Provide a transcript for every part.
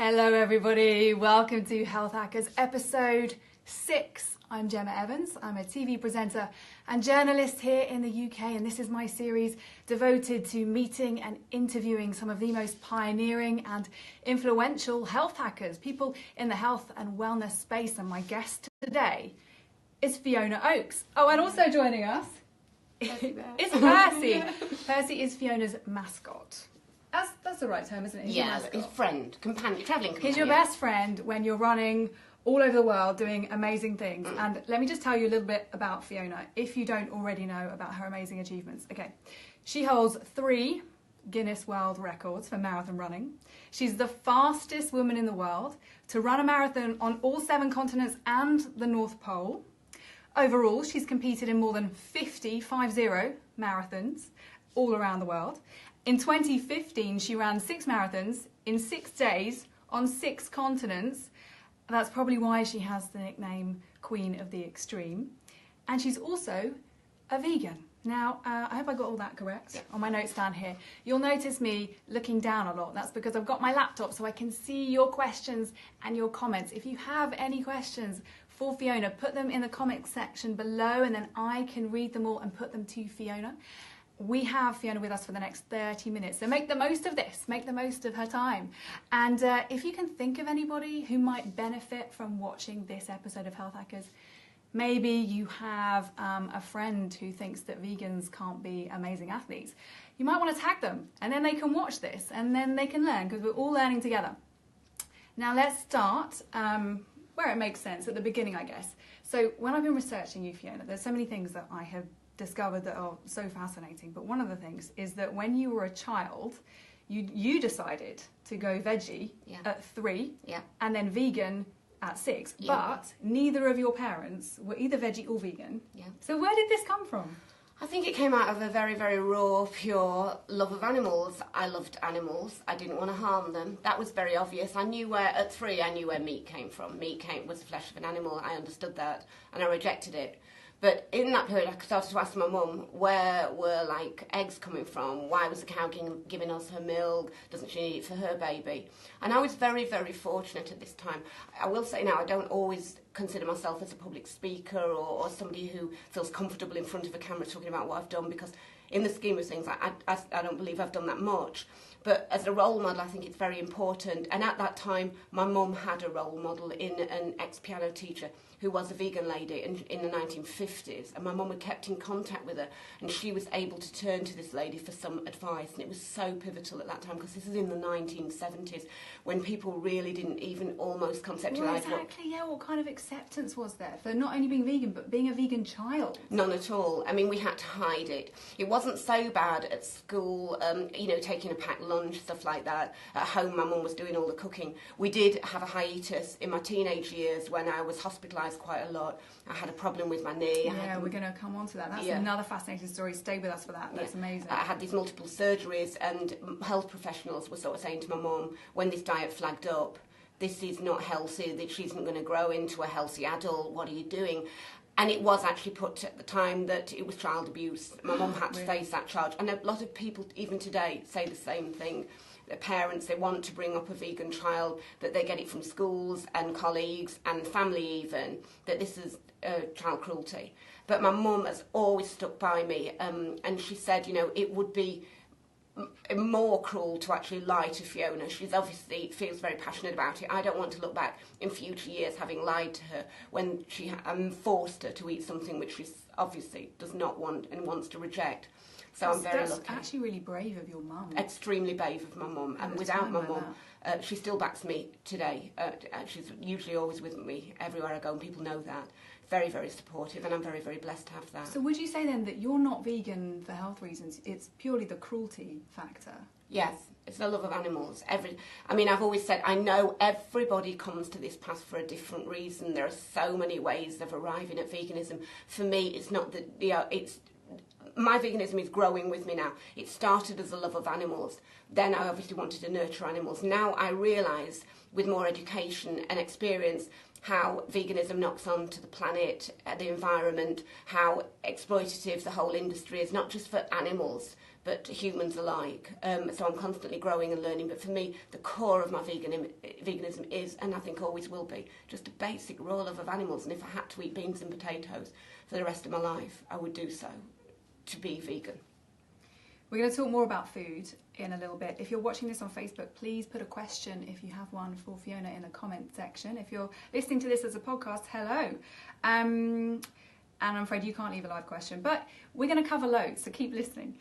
Hello everybody, welcome to Health Hackers episode 6. I'm Gemma Evans, I'm a TV presenter and journalist here in the UK, and this is my series devoted to meeting and interviewing some of the most pioneering and influential health hackers, people in the health and wellness space. And my guest today is Fiona Oakes. Oh, and also joining us is Percy. Percy is Fiona's mascot. That's the right term, isn't it? Yeah, his friend, companion, travelling companion. He's your best friend when you're running all over the world doing amazing things. And let me just tell you a little bit about Fiona, if you don't already know about her amazing achievements. Okay, she holds 3 Guinness World Records for marathon running. She's the fastest woman in the world to run a marathon on all 7 continents and the North Pole. Overall, she's competed in more than 50 marathons all around the world. In 2015, she ran 6 marathons in 6 days on 6 continents. That's probably why she has the nickname Queen of the Extreme. And she's also a vegan. Now, I hope I got all that correct on my notes down here. You'll notice me looking down a lot. That's because I've got my laptop so I can see your questions and your comments. If you have any questions for Fiona, put them in the comment section below and then I can read them all and put them to Fiona. We have Fiona with us for the next 30 minutes, so make the most of this, make the most of her time. And if you can think of anybody who might benefit from watching this episode of Health Hackers, maybe you have a friend who thinks that vegans can't be amazing athletes, you might want to tag them and then they can watch this and then they can learn, because we're all learning together. Now let's start where it makes sense, at the beginning, I guess. So when I've been researching you, Fiona, there's so many things that I have discovered that are so fascinating, but one of the things is that when you were a child, you decided to go veggie at 3 and then vegan at 6, but neither of your parents were either veggie or vegan. So where did this come from? I think it came out of a very, very raw, pure love of animals. I loved animals. I didn't want to harm them. That was very obvious. I knew at 3, I knew where meat came from. Was the flesh of an animal. I understood that and I rejected it. But in that period, I started to ask my mum, where were, eggs coming from? Why was the cow giving us her milk? Doesn't she need it for her baby? And I was very, very fortunate at this time. I will say now, I don't always consider myself as a public speaker or somebody who feels comfortable in front of a camera talking about what I've done, because in the scheme of things, I don't believe I've done that much. But as a role model, I think it's very important. And at that time, my mum had a role model in an ex-piano teacher who was a vegan lady in the 1950s. And my mum had kept in contact with her, and she was able to turn to this lady for some advice. And it was so pivotal at that time, because this is in the 1970s, when people really didn't even almost conceptualise what kind of acceptance was there for not only being vegan, but being a vegan child? None at all. I mean, we had to hide it. It wasn't so bad at school, taking a packed lunch, stuff like that. At home, my mum was doing all the cooking. We did have a hiatus in my teenage years when I was hospitalised quite a lot. I had a problem with my knee. We're going to come on to that. That's another fascinating story. Stay with us for that. That's amazing. I had these multiple surgeries, and health professionals were sort of saying to my mum, when this diet flagged up, this is not healthy, that she isn't going to grow into a healthy adult, what are you doing? And it was actually put at the time that it was child abuse. My mum had to face that charge. And a lot of people, even today, say the same thing. The parents, they want to bring up a vegan child, that they get it from schools and colleagues and family even, that this is child cruelty. But my mum has always stuck by me, and she said, it would be more cruel to actually lie to Fiona. She's obviously feels very passionate about it. I don't want to look back in future years having lied to her when she forced her to eat something which she obviously does not want and wants to reject. So I'm very lucky. That's actually really brave of your mum. Extremely brave of my mum. And without my mum, she still backs me today. She's usually always with me everywhere I go, and people know that. Very, very supportive, and I'm very, very blessed to have that. So would you say then that you're not vegan for health reasons? It's purely the cruelty factor? Yes, it's the love of animals. I've always said, I know everybody comes to this path for a different reason. There are so many ways of arriving at veganism. For me, it's not my veganism is growing with me now. It started as a love of animals. Then I obviously wanted to nurture animals. Now I realise, with more education and experience, how veganism knocks onto the planet, the environment, how exploitative the whole industry is, not just for animals, but humans alike. So I'm constantly growing and learning. But for me, the core of my veganism is, and I think always will be, just a basic raw love of animals. And if I had to eat beans and potatoes for the rest of my life, I would do so to be vegan. We're going to talk more about food in a little bit. If you're watching this on Facebook, please put a question, if you have one, for Fiona in the comment section. If you're listening to this as a podcast, hello. And I'm afraid you can't leave a live question, but we're going to cover loads, so keep listening.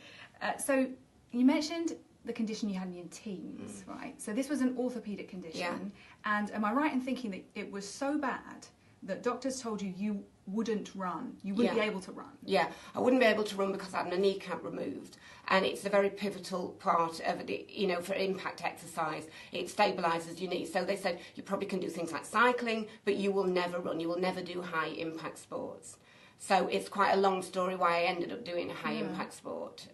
So you mentioned the condition you had in your teens, right? So this was an orthopaedic condition. Yeah. And am I right in thinking that it was so bad that doctors told you wouldn't run? You wouldn't be able to run? Yeah, I wouldn't be able to run because I had my kneecap removed. And it's a very pivotal part of it, for impact exercise. It stabilises your knee. So they said you probably can do things like cycling, but you will never run. You will never do high impact sports. So it's quite a long story why I ended up doing a high impact sport.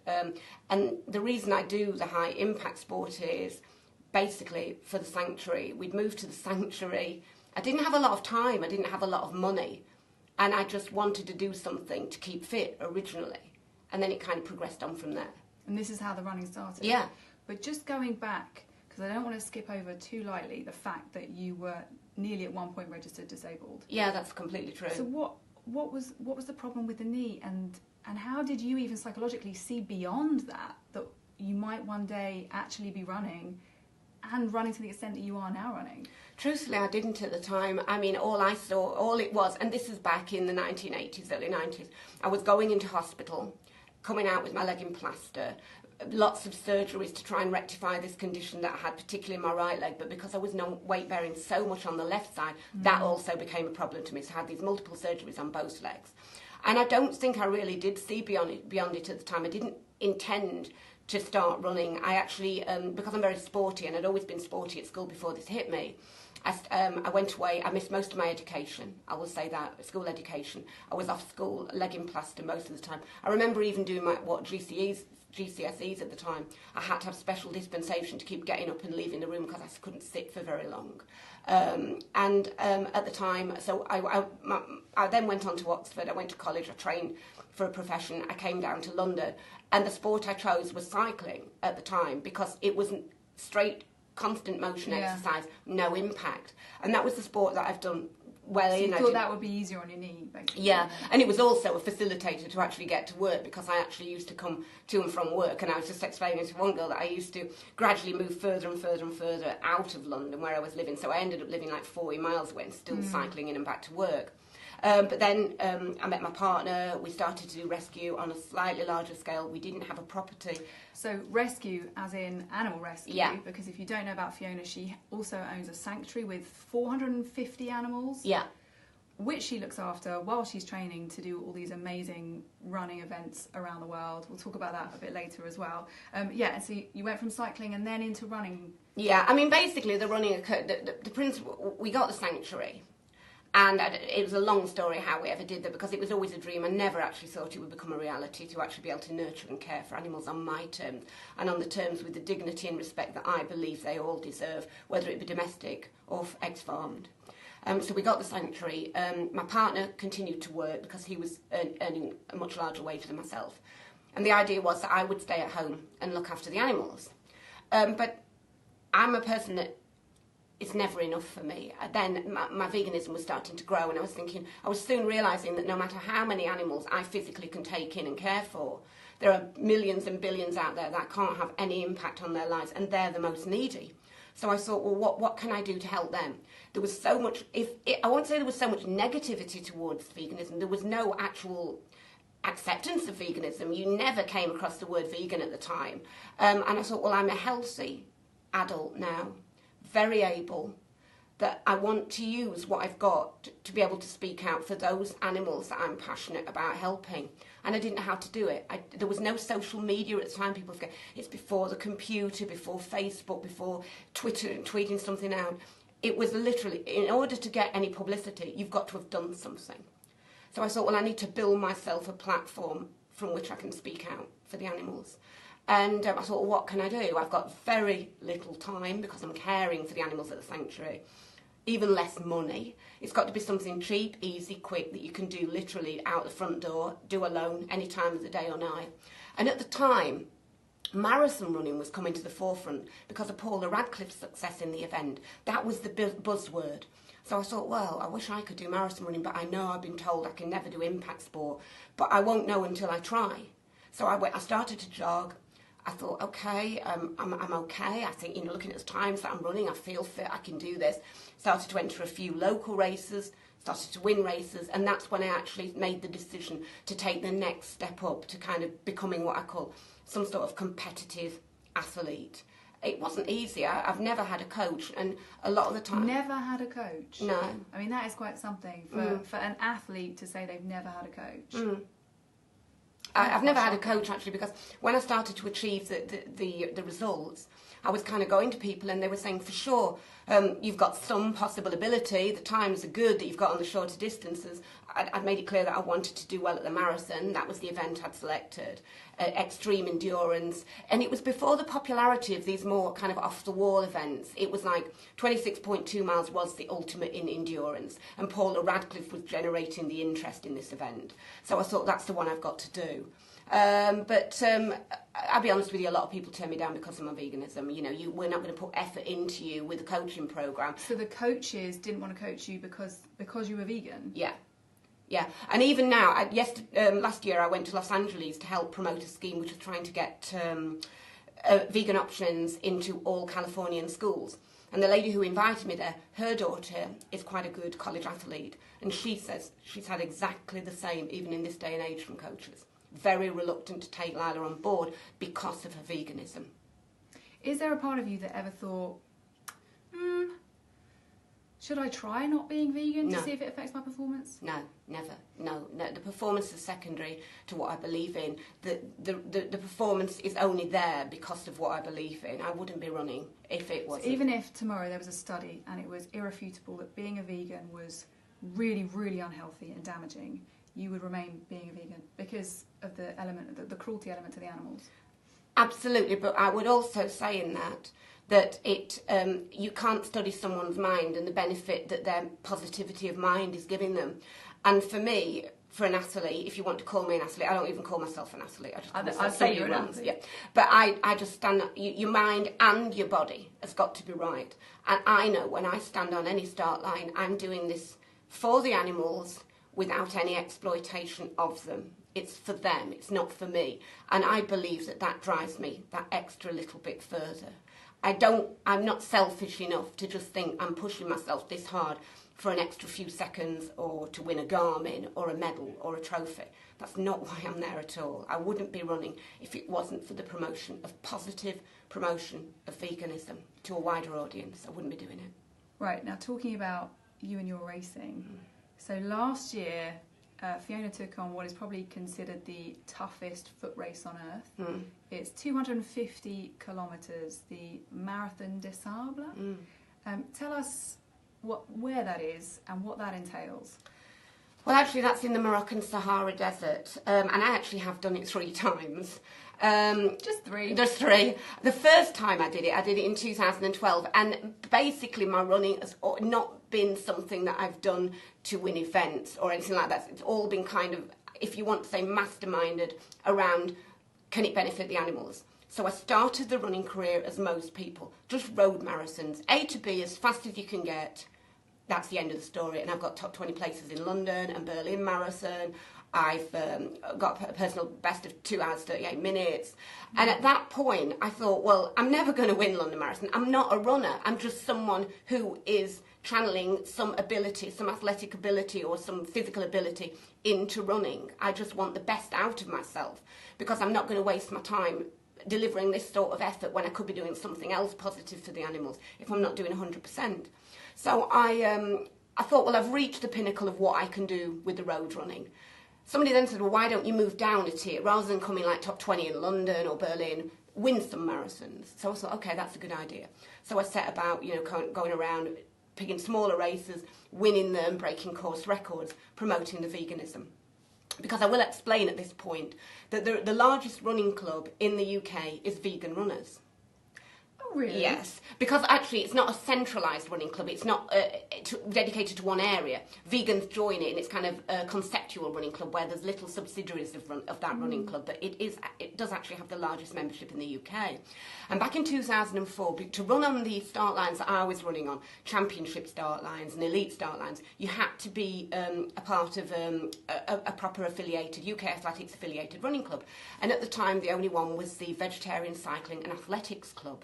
And the reason I do the high impact sport is basically for the sanctuary. We'd moved to the sanctuary. I didn't have a lot of time. I didn't have a lot of money. And I just wanted to do something to keep fit originally. And then it kind of progressed on from there. And this is how the running started? Yeah. But just going back, because I don't want to skip over too lightly the fact that you were nearly at one point registered disabled. Yeah, that's completely true. So what was the problem with the knee, and how did you even psychologically see beyond that you might one day actually be running, and running to the extent that you are now running? Truthfully, I didn't at the time. I mean, all it was, and this is back in the 1980s, early 90s, I was going into hospital, coming out with my leg in plaster, lots of surgeries to try and rectify this condition that I had, particularly in my right leg, but because I was weight bearing so much on the left side, that also became a problem to me. So I had these multiple surgeries on both legs. And I don't think I really did see beyond it at the time. I didn't intend to start running. I actually, because I'm very sporty, and I'd always been sporty at school before this hit me, I went away. I missed most of my education. I will say that, school education. I was off school, leg in plaster most of the time. I remember even doing GCSEs at the time. I had to have special dispensation to keep getting up and leaving the room because I couldn't sit for very long. At the time, so I then went on to Oxford. I went to college. I trained for a profession. I came down to London, and the sport I chose was cycling at the time because it wasn't straight, constant motion exercise, no impact, and that was the sport that I've done well in. So you thought that would be easier on your knee, basically? Yeah, and it was also a facilitator to actually get to work, because I actually used to come to and from work, and I was just explaining to one girl that I used to gradually move further and further and further out of London where I was living, so I ended up living like 40 miles away and still cycling in and back to work. But then I met my partner. We started to do rescue on a slightly larger scale. We didn't have a property. So rescue as in animal rescue? Yeah. Because if you don't know about Fiona, she also owns a sanctuary with 450 animals. Yeah. Which she looks after while she's training to do all these amazing running events around the world. We'll talk about that a bit later as well. So you went from cycling and then into running. Yeah, I mean, basically the running occurred, the principle, we got the sanctuary. And it was a long story how we ever did that, because it was always a dream. I never actually thought it would become a reality to actually be able to nurture and care for animals on my terms, and on the terms with the dignity and respect that I believe they all deserve, whether it be domestic or ex-farmed. So we got the sanctuary. My partner continued to work because he was earning a much larger wage than myself. And the idea was that I would stay at home and look after the animals. But I'm a person that it's never enough for me. Then my veganism was starting to grow, and I was soon realising that no matter how many animals I physically can take in and care for, there are millions and billions out there that can't have any impact on their lives, and they're the most needy. So I thought, well, what can I do to help them? There was so much, I won't say there was so much negativity towards veganism, there was no actual acceptance of veganism. You never came across the word vegan at the time. And I thought, well, I'm a healthy adult now, very able, that I want to use what I've got to be able to speak out for those animals that I'm passionate about helping. And I didn't know how to do it. There was no social media at the time. People forget, it's before the computer, before Facebook, before Twitter and tweeting something out. It was literally, in order to get any publicity, you've got to have done something. So I thought, well, I need to build myself a platform from which I can speak out for the animals. And I thought, well, what can I do? I've got very little time because I'm caring for the animals at the sanctuary. Even less money. It's got to be something cheap, easy, quick, that you can do literally out the front door, do alone, any time of the day or night. And at the time, marathon running was coming to the forefront because of Paula Radcliffe's success in the event. That was the buzzword. So I thought, well, I wish I could do marathon running, but I know I've been told I can never do impact sport, but I won't know until I try. So I started to jog. I thought, okay, I'm okay. I think, looking at the times that I'm running, I feel fit, I can do this. Started to enter a few local races, started to win races, and that's when I actually made the decision to take the next step up to kind of becoming what I call some sort of competitive athlete. It wasn't easy. I've never had a coach, and a lot of the time... Never had a coach? No. I mean, that is quite something for an athlete to say they've never had a coach. I've never had a coach, actually, because when I started to achieve the results, I was kind of going to people and they were saying, for sure, you've got some possible ability, the times are good that you've got on the shorter distances. I'd made it clear that I wanted to do well at the marathon. That was the event I'd selected. Extreme endurance. And it was before the popularity of these more kind of off-the-wall events. It was like 26.2 miles was the ultimate in endurance. And Paula Radcliffe was generating the interest in this event. So I thought, that's the one I've got to do. But I'll be honest with you, a lot of people turn me down because of my veganism. We're not going to put effort into you with a coaching program. So the coaches didn't want to coach you because you were vegan? Yeah, and even now, last year I went to Los Angeles to help promote a scheme which was trying to get vegan options into all Californian schools. And the lady who invited me there, her daughter is quite a good college athlete, and she says she's had exactly the same, even in this day and age, from coaches. Very reluctant to take Lila on board because of her veganism. Is there a part of you that ever thought, should I try not being vegan to see if it affects my performance? No, never. No. The performance is secondary to what I believe in. The performance is only there because of what I believe in. I wouldn't be running if it wasn't. So even if tomorrow there was a study and it was irrefutable that being a vegan was really, really unhealthy and damaging, you would remain being a vegan because of the element, the cruelty element to the animals? Absolutely, but I would also say in that you can't study someone's mind and the benefit that their positivity of mind is giving them. And for me, for an athlete, if you want to call me an athlete, I don't even call myself an athlete. I'd say you're an athlete. Yeah. But I just stand, your mind and your body has got to be right. And I know when I stand on any start line, I'm doing this for the animals without any exploitation of them. It's for them, it's not for me. And I believe that drives me that extra little bit further. I'm not selfish enough to just think I'm pushing myself this hard for an extra few seconds or to win a Garmin or a medal or a trophy. That's not why I'm there at all. I wouldn't be running if it wasn't for the positive promotion of veganism to a wider audience. I wouldn't be doing it. Right, now talking about you and your racing. So last year, Fiona took on what is probably considered the toughest foot race on earth. It's 250 kilometres, the Marathon des Sables. Tell us where that is and what that entails. Well, actually, that's in the Moroccan Sahara Desert, and I actually have done it 3 times. Just 3? Just 3. The first time I did it in 2012, and basically my running has not been something that I've done to win events or anything like that. It's all been kind of, if you want to say, masterminded around, can it benefit the animals? So I started the running career as most people, just road marathons, A to B as fast as you can get. That's the end of the story. And I've got top 20 places in London and Berlin Marathon. I've got a personal best of 2 hours, 38 minutes. And at that point, I thought, well, I'm never going to win London Marathon. I'm not a runner. I'm just someone who is channeling some ability, some athletic ability or some physical ability into running. I just want the best out of myself because I'm not going to waste my time delivering this sort of effort when I could be doing something else positive for the animals if I'm not doing 100%. So I thought, well, I've reached the pinnacle of what I can do with the road running. Somebody then said, well, why don't you move down a tier? Rather than coming like top 20 in London or Berlin, win some marathons. So I thought, okay, that's a good idea. So I set about, going around, picking smaller races, winning them, breaking course records, promoting the veganism. Because I will explain at this point that the largest running club in the UK is Vegan Runners. Oh, really? Yes, because actually it's not a centralised running club. It's not dedicated to one area. Vegans join it, and it's kind of a conceptual running club where there's little subsidiaries of that running club. But it does actually have the largest membership in the UK. And back in 2004, to run on the start lines that I was running on, championship start lines and elite start lines, you had to be a part of a proper affiliated, UK Athletics affiliated running club. And at the time, the only one was the Vegetarian Cycling and Athletics Club.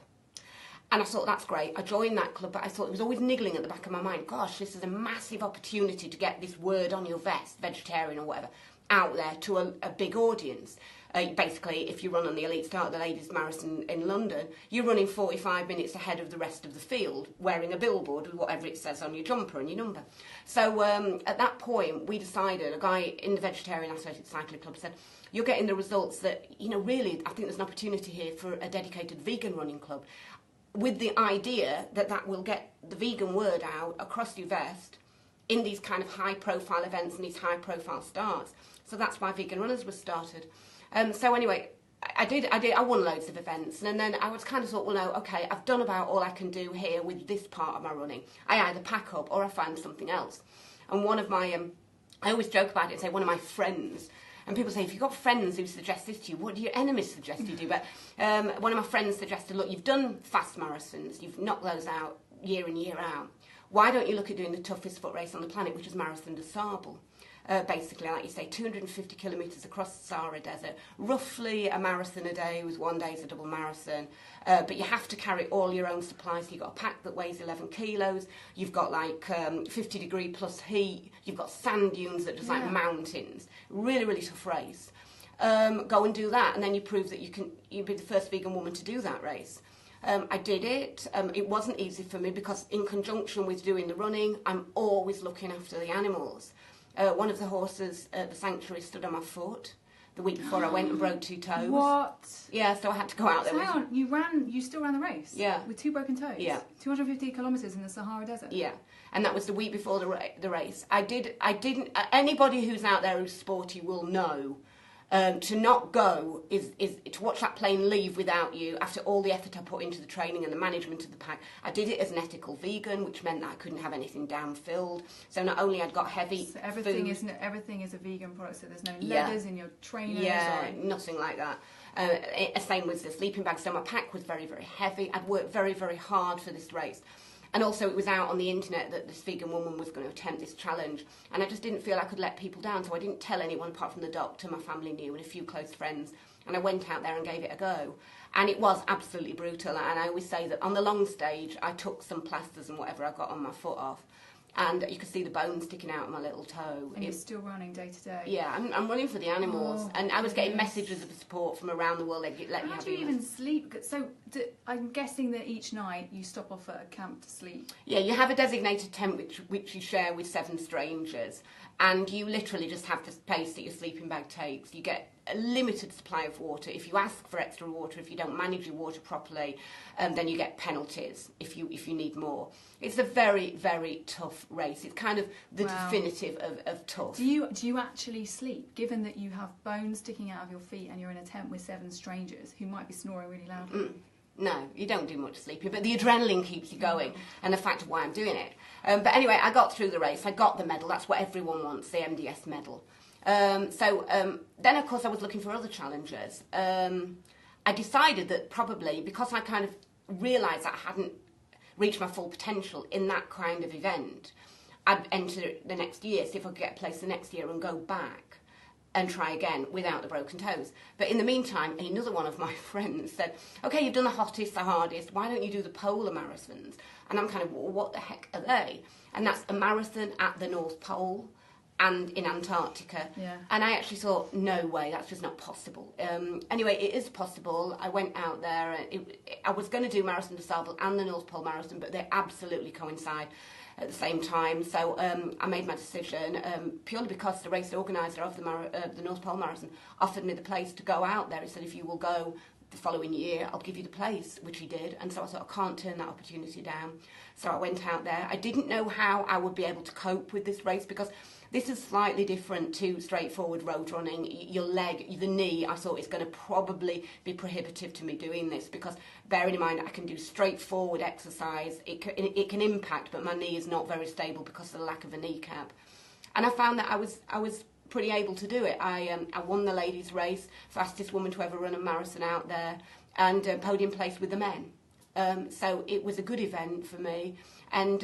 And I thought, that's great. I joined that club, but I thought it was always niggling at the back of my mind. Gosh, this is a massive opportunity to get this word on your vest, vegetarian or whatever, out there to a big audience. Basically, if you run on the elite start, the ladies' marathon in London, you're running 45 minutes ahead of the rest of the field, wearing a billboard with whatever it says on your jumper and your number. So at that point, we decided, a guy in the Vegetarian Athletic Cycling Club said, you're getting the results that, really, I think there's an opportunity here for a dedicated vegan running club, with the idea that will get the vegan word out across your vest in these kind of high-profile events and these high-profile starts. So that's why Vegan Runners was started. So anyway, I won loads of events, and then I was kind of thought, well, no, okay, I've done about all I can do here with this part of my running. I either pack up or I find something else. And one of my, I always joke about it and say one of my friends, and people say, if you've got friends who suggest this to you, what do your enemies suggest you do? But one of my friends suggested, look, you've done fast marathons, you've knocked those out year in, year out. Why don't you look at doing the toughest foot race on the planet, which is Marathon des Sables? Basically, like you say, 250 kilometres across the Sahara Desert, roughly a marathon a day, with one day's a double marathon. But you have to carry all your own supplies. You've got a pack that weighs 11 kilos. You've got like 50-degree plus heat. You've got sand dunes that are just like mountains. Really, really tough race. Go and do that, and then you prove that you'll be the first vegan woman to do that race. I did it. It wasn't easy for me because in conjunction with doing the running, I'm always looking after the animals. One of the horses at the sanctuary stood on my foot the week before I went and broke 2 toes. What? Yeah, so I had to go out there. So hang on, you still ran the race? Yeah. With 2 broken toes? Yeah. 250 kilometres in the Sahara Desert? Yeah, and that was the week before the race. I didn't, anybody who's out there who's sporty will know, to not go is to watch that plane leave without you after all the effort I put into the training and the management of the pack. I did it as an ethical vegan, which meant that I couldn't have anything down-filled. So not only I'd got heavy so everything is a vegan product, so there's no leathers in your trainers? Yeah, nothing like that. Same with the sleeping bag. So my pack was very, very heavy. I'd worked very, very hard for this race. And also it was out on the internet that this vegan woman was going to attempt this challenge. And I just didn't feel I could let people down, so I didn't tell anyone apart from the doctor. My family knew and a few close friends. And I went out there and gave it a go. And it was absolutely brutal. And I always say that on the long stage, I took some plasters and whatever I got on my foot off. And you could see the bones sticking out of my little toe. And you're still running day to day? Yeah, I'm running for the animals. And I was getting messages of support from around the world. How do you even sleep? So I'm guessing that each night you stop off at a camp to sleep? Yeah, you have a designated tent which you share with 7 strangers. And you literally just have the space that your sleeping bag takes. You get a limited supply of water. If you ask for extra water, if you don't manage your water properly, then you get penalties if you need more. It's a very, very tough race. It's kind of the definitive of tough. Do you actually sleep, given that you have bones sticking out of your feet and you're in a tent with 7 strangers who might be snoring really loudly? No, you don't do much sleeping, but the adrenaline keeps you going, and the fact of why I'm doing it. But anyway, I got through the race. I got the medal. That's what everyone wants, the MDS medal. Then, of course, I was looking for other challenges. I decided that probably, because I kind of realised that I hadn't reached my full potential in that kind of event, I'd enter the next year, see if I could get a place the next year and go back and try again without the broken toes. But in the meantime, another one of my friends said, okay, you've done the hottest, the hardest, why don't you do the polar marathons? And I'm kind of, well, what the heck are they? And that's a marathon at the North Pole and in Antarctica. Yeah. And I actually thought, no way, that's just not possible. Anyway, it is possible. I went out there. I was going to do Marathon des Sables and the North Pole Marathon, but they absolutely coincide at the same time. So I made my decision purely because the race organiser of the North Pole Marathon offered me the place to go out there. He said, if you will go the following year, I'll give you the place, which he did. And so I thought, I can't turn that opportunity down. So I went out there. I didn't know how I would be able to cope with this race, because this is slightly different to straightforward road running. Your leg, the knee, I thought is going to probably be prohibitive to me doing this, because bearing in mind I can do straightforward exercise. It can impact, but my knee is not very stable because of the lack of a kneecap. And I found that I was pretty able to do it. I won the ladies' race, fastest woman to ever run a marathon out there, and podium place with the men. So it was a good event for me. And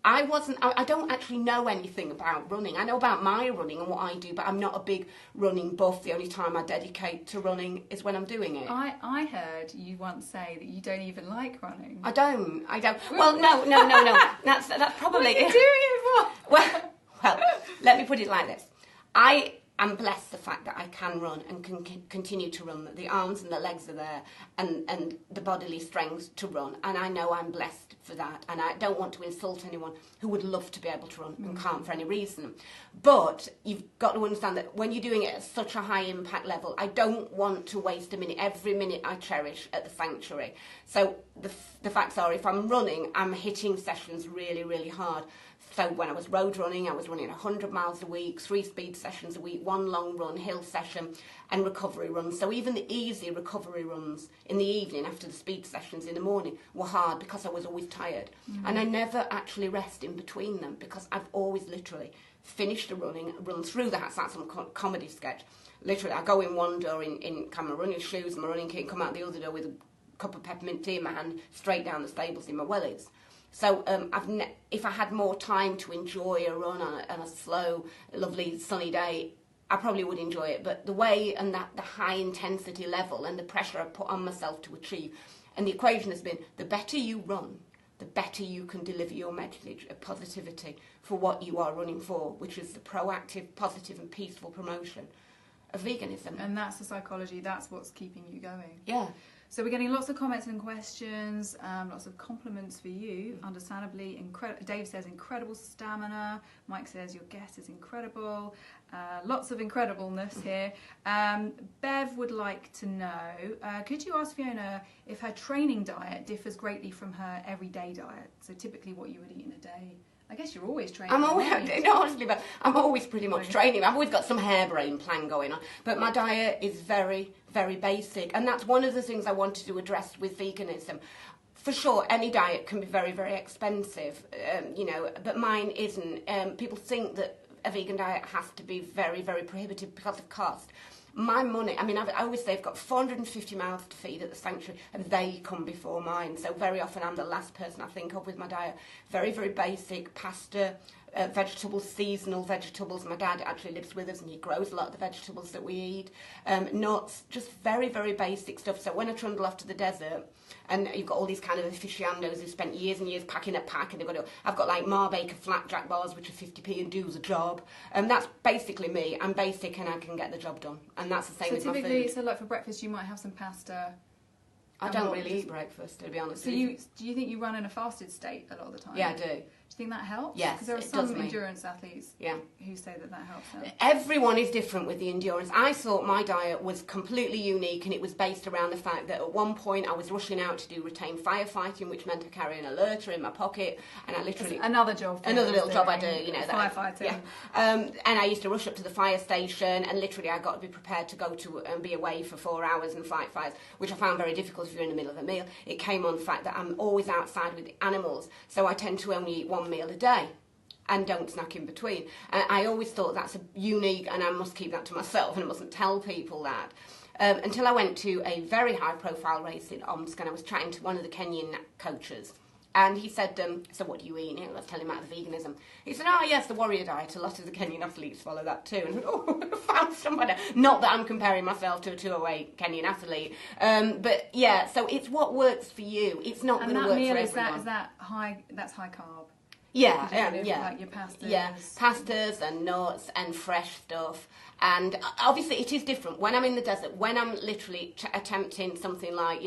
I don't actually know anything about running. I know about my running and what I do, but I'm not a big running buff. The only time I dedicate to running is when I'm doing it. I heard you once say that you don't even like running. I don't. Well, no. That's probably What are you doing it for? Well, let me put it like this. I am blessed the fact that I can run and can continue to run, that the arms and the legs are there, and the bodily strength to run. And I know I'm blessed for that. And I don't want to insult anyone who would love to be able to run and can't for any reason. But you've got to understand that when you're doing it at such a high impact level, I don't want to waste a minute. Every minute I cherish at the sanctuary. So the facts are, if I'm running, I'm hitting sessions really, really hard. So when I was road running, I was running 100 miles a week, 3 speed sessions a week, 1 long run, hill session, and recovery runs. So even the easy recovery runs in the evening after the speed sessions in the morning were hard, because I was always tired. And I never actually rest in between them, because I've always literally finished the running, run through that. That's some comedy sketch. Literally, I go in one door in my running shoes and my running kit, come out the other door with a cup of peppermint tea in my hand, straight down the stables in my wellies. So if I had more time to enjoy a run on a slow, lovely, sunny day, I probably would enjoy it. But the way and the high intensity level and the pressure I put on myself to achieve, and the equation has been, the better you run, the better you can deliver your message of positivity for what you are running for, which is the proactive, positive and peaceful promotion of veganism. And that's the psychology, that's what's keeping you going. Yeah. So we're getting lots of comments and questions, lots of compliments for you, understandably. Dave says incredible stamina. Mike says your guest is incredible. Lots of incredibleness here. Bev would like to know, could you ask Fiona if her training diet differs greatly from her everyday diet? So typically what you would eat in a day. I guess you're always training. Honestly, but I'm always pretty much training. I've always got some harebrained plan going on. But my diet is very, very basic. And that's one of the things I wanted to address with veganism. For sure, any diet can be very, very expensive, but mine isn't. People think that a vegan diet has to be very, very prohibitive because of cost. My money, I always say I've got 450 mouths to feed at the sanctuary, and they come before mine. So very often I'm the last person I think of with my diet. Very, very basic pasta, vegetables, seasonal vegetables. My dad actually lives with us and he grows a lot of the vegetables that we eat. Nuts, just very, very basic stuff. So when I trundle off to the desert, and you've got all these kind of aficionados who spent years and years packing a pack, and I've got like Marbaker flapjack bars which are 50p and do the job. That's basically me. I'm basic and I can get the job done. And that's the same with my food. So typically, so like for breakfast you might have some pasta. I don't really eat breakfast, to be honest. So do you think you run in a fasted state a lot of the time? Yeah, I do. Do you think that helps? Yes, because there are some endurance athletes who say that helps them. Everyone is different with the endurance. I thought my diet was completely unique, and it was based around the fact that at one point I was rushing out to do retained firefighting, which meant I carry an alerter in my pocket, and I literally... Another job. Another little job I do, Firefighting. Yeah. And I used to rush up to the fire station, and literally I got to be prepared to go to and be away for 4 hours and fight fires, which I found very difficult if you're in the middle of a meal. It came on the fact that I'm always outside with the animals, so I tend to only eat 1 meal a day and don't snack in between. And I always thought that's a unique, and I must keep that to myself and I mustn't tell people that. Until I went to a very high profile race in Omsk, and I was chatting to one of the Kenyan coaches. And he said, so what do you eat? And I was telling him about the veganism. He said, oh yes, the warrior diet. A lot of the Kenyan athletes follow that too. And I found somebody. Not that I'm comparing myself to a 208 Kenyan athlete. But yeah, so it's what works for you. It's not going to work for everyone. Is that high? That's high carb. Yeah, like your pastas. Yeah, pastas and nuts and fresh stuff. And obviously it is different. When I'm in the desert, when I'm literally attempting something like,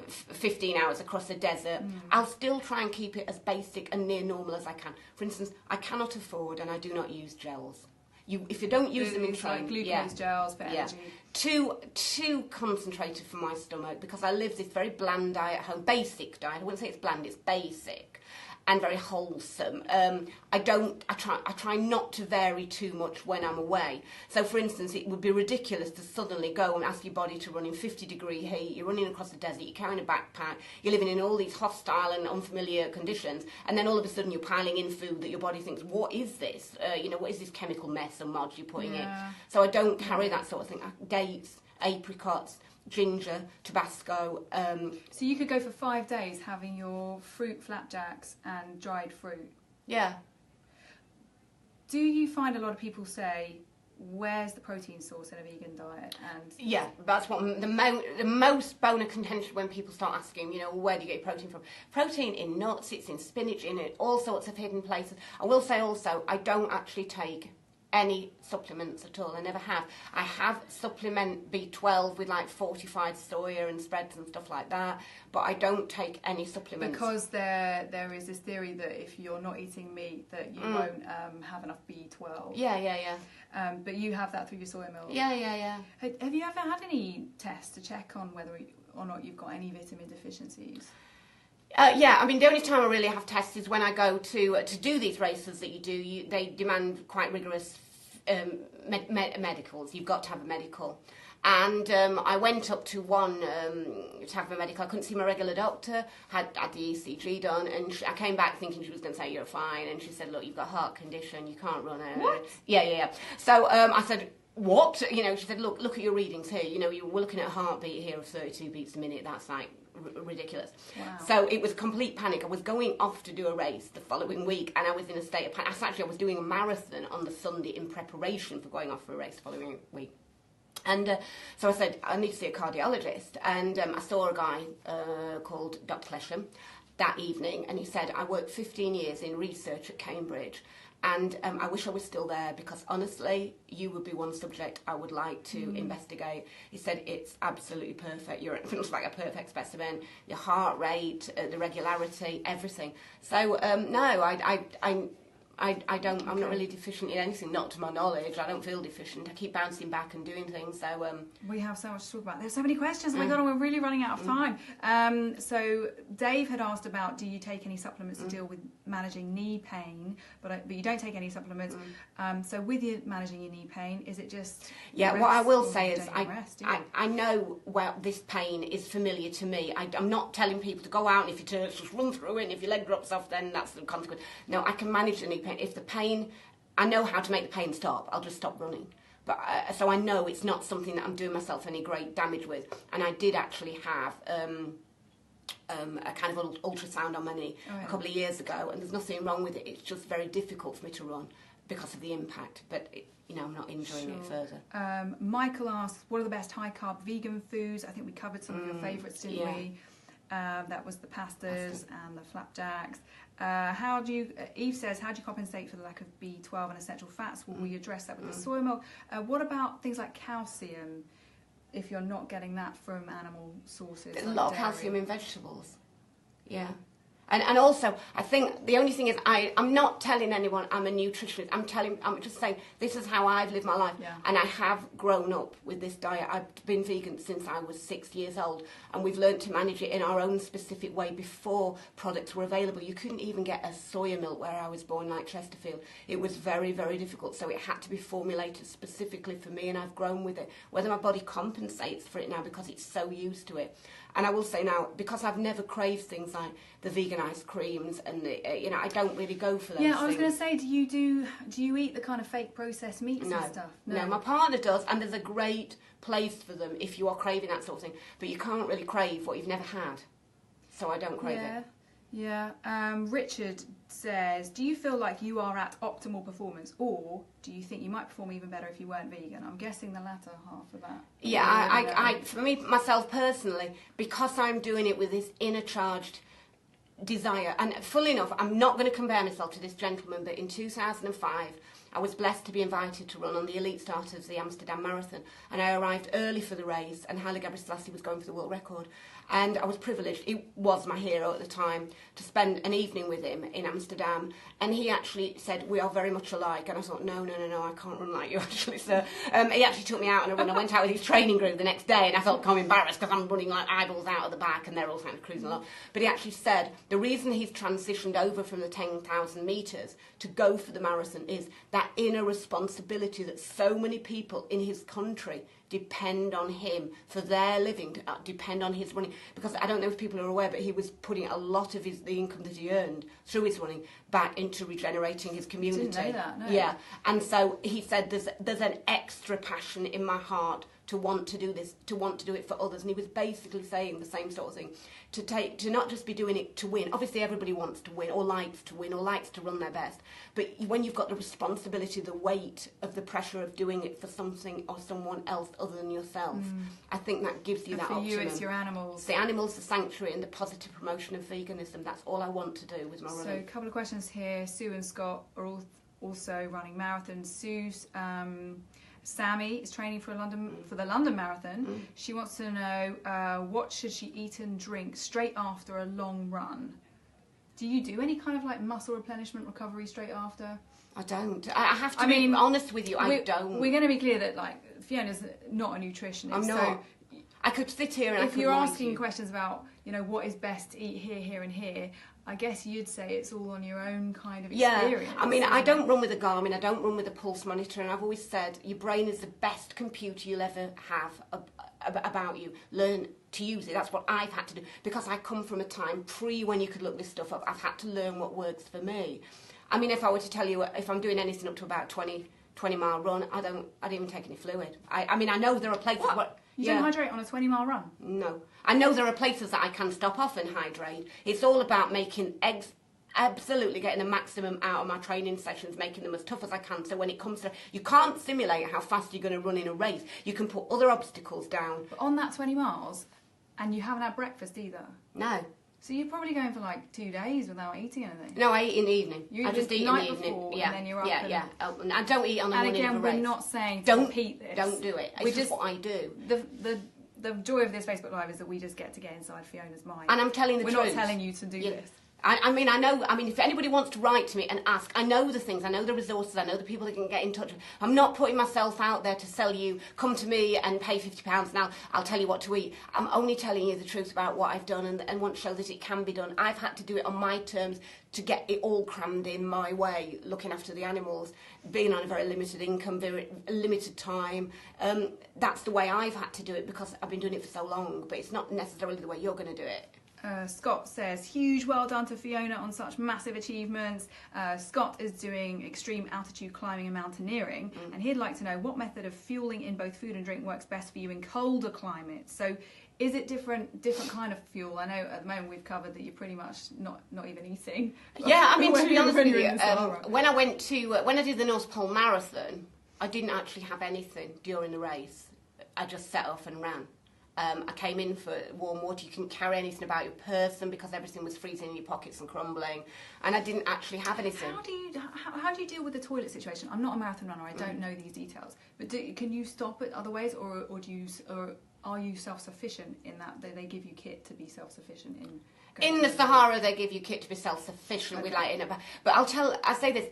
15 hours across the desert, I'll still try and keep it as basic and near normal as I can. For instance, I cannot afford, and I do not use gels. if you don't use them in It's training, like glucose gels for energy. Too concentrated for my stomach, because I live this very bland diet at home, basic diet. I wouldn't say it's bland, it's basic and very wholesome. I try not to vary too much when I'm away. So, for instance, it would be ridiculous to suddenly go and ask your body to run in 50-degree heat. You're running across the desert, you're carrying a backpack, you're living in all these hostile and unfamiliar conditions, and then all of a sudden you're piling in food that your body thinks, what is this? What is this chemical mess and mods you're putting in? So I don't carry that sort of thing. Dates, apricots, ginger, Tabasco. So you could go for 5 days having your fruit flapjacks and dried fruit. Yeah. Do you find a lot of people say, where's the protein source in a vegan diet? And yeah, that's what the most bone of contention when people start asking, where do you get your protein from? Protein in nuts, it's in spinach, in all sorts of hidden places. I will say also, I don't actually take any supplements at all. I never have. I have supplement B12 with like fortified soya and spreads and stuff like that, but I don't take any supplements. Because there is this theory that if you're not eating meat, that you won't have enough B12. Yeah. But you have that through your soy milk. Yeah. Have you ever had any tests to check on whether or not you've got any vitamin deficiencies? Yeah, I mean, the only time I really have tests is when I go to do these races that you do. They demand quite rigorous medicals. You've got to have a medical. And I went up to one to have a medical. I couldn't see my regular doctor, had the ECG done, and I came back thinking she was going to say, you're fine. And she said, look, you've got a heart condition, you can't run it. What? Yeah. So I said, what? She said, look at your readings here. We're looking at a heartbeat here of 32 beats a minute. That's like ridiculous. Wow. So it was complete panic. I was going off to do a race the following week, and I was in a state of panic. I was doing a marathon on the Sunday in preparation for going off for a race the following week. And so I said, I need to see a cardiologist. And I saw a guy called Dr. Clesham that evening, and he said, I worked 15 years in research at Cambridge, and I wish I was still there, because honestly, you would be one subject I would like to investigate. He said, it's absolutely perfect. You're looks like a perfect specimen. Your heart rate, the regularity, everything. So no, I don't. I'm not really deficient in anything, not to my knowledge. I don't feel deficient. I keep bouncing back and doing things. So we have so much to talk about. There's so many questions. Oh my god, we're really running out of time. So Dave had asked about, do you take any supplements to deal with managing knee pain? But you don't take any supplements. So with you managing your knee pain, is it just what I will say is I know this pain is familiar to me. I'm not telling people to go out and if you just run through it, and if your leg drops off, then that's the consequence. No, I can manage the knee pain. If the pain, I know how to make the pain stop. I'll just stop running. But so I know it's not something that I'm doing myself any great damage with. And I did actually have a kind of ultrasound on my knee a couple of years ago, and there's nothing wrong with it. It's just very difficult for me to run because of the impact. But I'm not enjoying it further. Michael asks, what are the best high carb vegan foods? I think we covered some of your favourites, didn't we? That was the pastas and the flapjacks. Eve says, how do you compensate for the lack of B12 and essential fats? Will we address that with the soy milk? What about things like calcium, if you're not getting that from animal sources? There's a lot of calcium in vegetables. Yeah. And also, I think the only thing is, I'm not telling anyone I'm a nutritionist. I'm just saying this is how I've lived my life. Yeah. And I have grown up with this diet. I've been vegan since I was 6 years old. And we've learned to manage it in our own specific way before products were available. You couldn't even get a soya milk where I was born, like Chesterfield. It was very, very difficult. So it had to be formulated specifically for me, and I've grown with it. Whether my body compensates for it now because it's so used to it. And I will say now, because I've never craved things like the vegan ice creams and I don't really go for those things. I was going to say, do you eat the kind of fake processed meats and stuff? No, my partner does, and there's a great place for them if you are craving that sort of thing. But you can't really crave what you've never had. So I don't crave it. Yeah. Richard says, do you feel like you are at optimal performance, or do you think you might perform even better if you weren't vegan? I'm guessing the latter half of that. Yeah, I for me, myself personally, because I'm doing it with this inner charged desire, and funnily enough, I'm not going to compare myself to this gentleman, but in 2005, I was blessed to be invited to run on the elite start of the Amsterdam Marathon, and I arrived early for the race, and Haile Gebrselassie was going for the world record. And I was privileged, he was my hero at the time, to spend an evening with him in Amsterdam. And he actually said, we are very much alike. And I thought, no, I can't run like you, actually, sir. He actually took me out on a run. I went out with his training group the next day, and I felt kind of embarrassed because I'm running like eyeballs out of the back, and they're all kind of cruising along. But he actually said, the reason he's transitioned over from the 10,000 metres to go for the marathon is that inner responsibility that so many people in his country depend on him for their living, depend on his running. Because I don't know if people are aware, but he was putting a lot of the income that he earned through his running back into regenerating his community. Didn't know that, no. Yeah, and so he said, there's an extra passion in my heart to want to do this, to want to do it for others. And he was basically saying the same sort of thing, to not just be doing it to win. Obviously everybody wants to win, or likes to win, or likes to run their best. But when you've got the responsibility, the weight of the pressure of doing it for something or someone else other than yourself, I think that gives you and that for optimum. you, it's your animals. It's the animals, the sanctuary, and the positive promotion of veganism. That's all I want to do with my So running. a couple of questions here. Sue and Scott are also running marathons. Sue's Sammy is training for the London Marathon. She wants to know what should she eat and drink straight after a long run. Do you do any kind of like muscle replenishment recovery straight after? I don't. I have to be honest with you, I don't. We're going to be clear that like Fiona's not a nutritionist. I'm not. So I could sit here and if you're asking questions about, you know, what is best to eat here and here, I guess you'd say it's all on your own kind of experience. Yeah, I mean, I don't run with a Garmin, I don't run with a pulse monitor, and I've always said your brain is the best computer you'll ever have about you. Learn to use it. That's what I've had to do, because I come from a time when you could look this stuff up. I've had to learn what works for me. I mean, if I were to tell you, if I'm doing anything up to about 20-mile run, I don't even take any fluid. I mean, I know there are places where... You don't hydrate on a 20-mile run? No. I know there are places that I can stop off and hydrate. It's all about making absolutely getting the maximum out of my training sessions, making them as tough as I can. So when it comes to... You can't simulate how fast you're going to run in a race. You can put other obstacles down. But on that 20 miles, and you haven't had breakfast either? No. So you're probably going for like 2 days without eating anything? No, I eat in the evening. I just eat in the evening. Before, and then you're up and I don't eat on the morning of a race. And again, we're not saying to repeat this. Don't do it. It's just what I do. The joy of this Facebook Live is that we just get to get inside Fiona's mind. And I'm telling the truth. We're not telling you to do this. I mean, if anybody wants to write to me and ask, I know the things, I know the resources, I know the people that can get in touch with. I'm not putting myself out there to sell you, come to me and pay £50 and I'll tell you what to eat. I'm only telling you the truth about what I've done and want to show that it can be done. I've had to do it on my terms to get it all crammed in my way, looking after the animals, being on a very limited income, very limited time. That's the way I've had to do it because I've been doing it for so long, but it's not necessarily the way you're going to do it. Scott says, huge well done to Fiona on such massive achievements. Scott is doing extreme altitude climbing and mountaineering, and he'd like to know what method of fueling in both food and drink works best for you in colder climates. So is it different kind of fuel? I know at the moment we've covered that you're pretty much not even eating. Yeah, I mean, to be honest with you, when I did the North Pole Marathon, I didn't actually have anything during the race. I just set off and ran. I came in for warm water. You couldn't carry anything about your person because everything was freezing in your pockets and crumbling. And I didn't actually have anything. How do you deal with the toilet situation? I'm not a marathon runner. I don't know these details. But can you stop it other ways, or are you self-sufficient in that they give you kit to be self-sufficient in? In the Sahara, they give you kit to be self-sufficient. Okay. But I say this.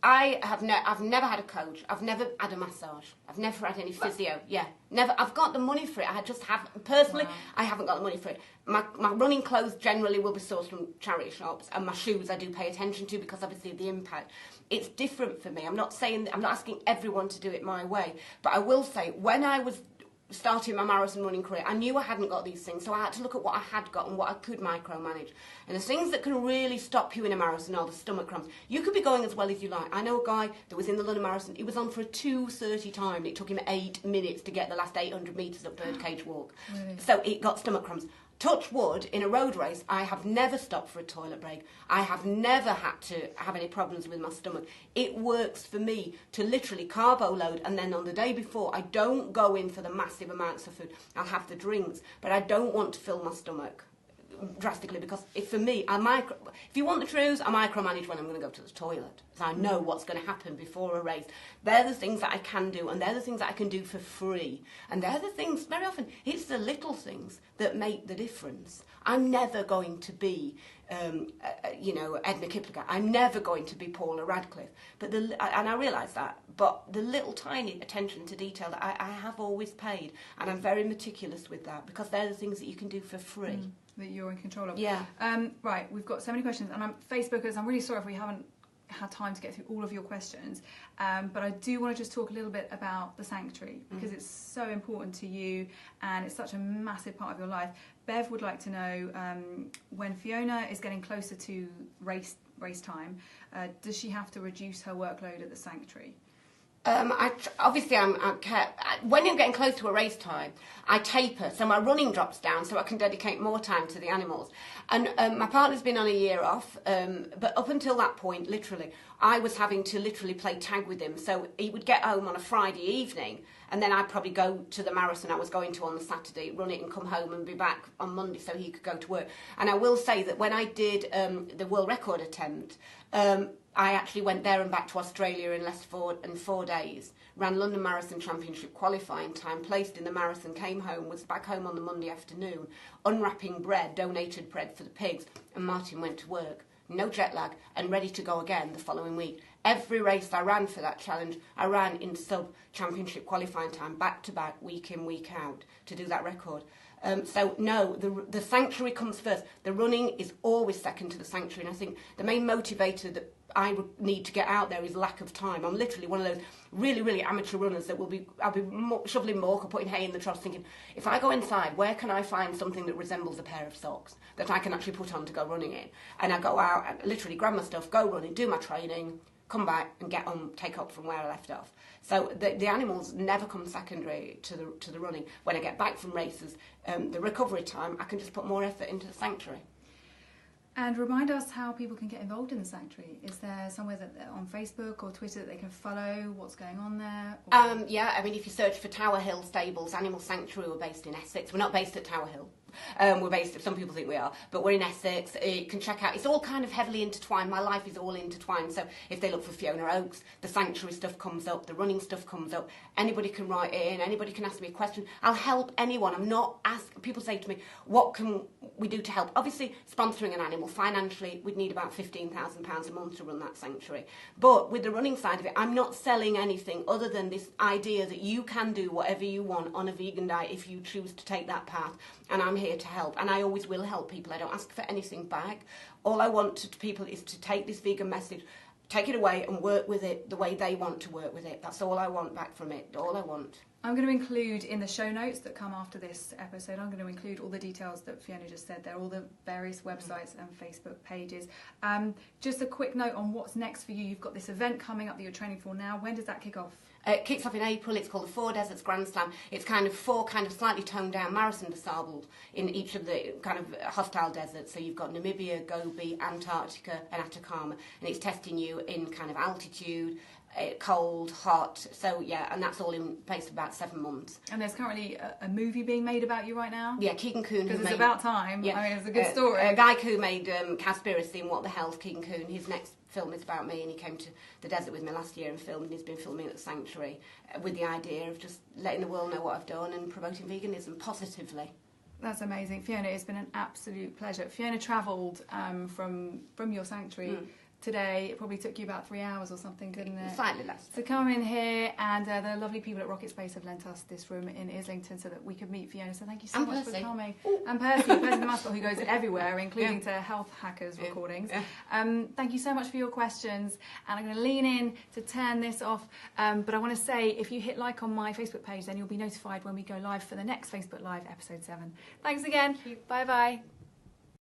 I've never had a coach. I've never had a massage. I've never had any physio. Yeah, never. I've got the money for it. I just have personally. Wow. I haven't got the money for it. My running clothes generally will be sourced from charity shops, and my shoes I do pay attention to because obviously of the impact. It's different for me. I'm not asking everyone to do it my way, but I will say when I was starting my marathon running career, I knew I hadn't got these things, so I had to look at what I had got and what I could micromanage. And the things that can really stop you in a marathon are the stomach cramps. You could be going as well as you like. I know a guy that was in the London Marathon, he was on for a 2:30 time, and it took him 8 minutes to get the last 800 metres up Birdcage Walk. Really? So he got stomach cramps. Touch wood, in a road race, I have never stopped for a toilet break. I have never had to have any problems with my stomach. It works for me to literally carbo load, and then on the day before, I don't go in for the massive amounts of food. I'll have the drinks, but I don't want to fill my stomach. drastically, because for me, if you want the truth, I micromanage when I'm going to go to the toilet. So I know what's going to happen before a race. They're the things that I can do, and they're the things that I can do for free. And they're the things, very often, it's the little things that make the difference. I'm never going to be, Edna Kiplinger. I'm never going to be Paula Radcliffe. And I realise that. But the little tiny attention to detail that I have always paid, and I'm very meticulous with that, because they're the things that you can do for free. That you're in control of. Yeah. Right, we've got so many questions, and Facebookers, I'm really sorry if we haven't had time to get through all of your questions, but I do want to just talk a little bit about the sanctuary, because it's so important to you and it's such a massive part of your life. Bev would like to know, when Fiona is getting closer to race time, does she have to reduce her workload at the sanctuary? When you're getting close to a race time, I taper, so my running drops down so I can dedicate more time to the animals. And my partner's been on a year off, but up until that point, literally, I was having to literally play tag with him. So he would get home on a Friday evening, and then I'd probably go to the marathon I was going to on the Saturday, run it and come home and be back on Monday so he could go to work. And I will say that when I did the world record attempt, I actually went there and back to Australia in less than 4 days, ran London Marathon Championship qualifying time, placed in the marathon, came home, was back home on the Monday afternoon, unwrapping bread, donated bread for the pigs, and Martin went to work. No jet lag, and ready to go again the following week. Every race I ran for that challenge, I ran in sub-championship qualifying time, back-to-back, week in, week out, to do that record. So no, the sanctuary comes first. The running is always second to the sanctuary, and I think the main motivator that I would need to get out there is lack of time. I'm literally one of those really, really amateur runners that I'll be shoveling muck or putting hay in the troughs, thinking, if I go inside, where can I find something that resembles a pair of socks that I can actually put on to go running in? And I go out and literally grab my stuff, go running, do my training, come back and get on, take up from where I left off. So the animals never come secondary to the running. When I get back from races, the recovery time, I can just put more effort into the sanctuary. And remind us how people can get involved in the sanctuary. Is there somewhere that on Facebook or Twitter that they can follow what's going on there? Yeah, I mean, if you search for Tower Hill Stables Animal Sanctuary, we're based in Essex. We're not based at Tower Hill. We're based, some people think we are, but we're in Essex. You can check out, it's all kind of heavily intertwined. My life is all intertwined. So if they look for Fiona Oakes, the sanctuary stuff comes up, the running stuff comes up. Anybody can write in, anybody can ask me a question. I'll help anyone. I'm not asking, people say to me, what can we do to help? Obviously, sponsoring an animal, financially, we'd need about £15,000 a month to run that sanctuary. But with the running side of it, I'm not selling anything other than this idea that you can do whatever you want on a vegan diet if you choose to take that path. And I'm here to help, and I always will help people. I don't ask for anything back. All I want to people is to take this vegan message, take it away and work with it the way they want to work with it. That's all I want back from it, all I want. I'm going to include in the show notes that come after this episode, I'm going to include all the details that Fiona just said there, all the various websites and Facebook pages. Just a quick note on what's next for you. You've got this event coming up that you're training for now. When does that kick off? It kicks off in April. It's called the Four Deserts Grand Slam. It's kind of four kind of slightly toned down marathon disabled in each of the kind of hostile deserts. So you've got Namibia, Gobi, Antarctica and Atacama, and it's testing you in kind of altitude, cold, hot. So yeah, and that's all in place for about 7 months. And there's currently a movie being made about you right now? Yeah, Keegan Coon. Because it's about time. Yeah. I mean, it's a good story. A guy who made Cowspiracy and What the Hell's Keegan Coon. His next film is about me, and he came to the desert with me last year and filmed, and he's been filming at the sanctuary with the idea of just letting the world know what I've done and promoting veganism positively. That's amazing. Fiona, it's been an absolute pleasure. Fiona travelled from your sanctuary today. It probably took you about 3 hours or something, didn't it? Slightly less. To come in here, and the lovely people at Rocket Space have lent us this room in Islington so that we could meet Fiona. So thank you so much for coming. Ooh. And Percy the mascot, who goes everywhere, including to Health Hackers recordings. Yeah. Thank you so much for your questions. And I'm going to lean in to turn this off. But I want to say, if you hit like on my Facebook page, then you'll be notified when we go live for the next Facebook Live, episode 7. Thanks again. Bye-bye.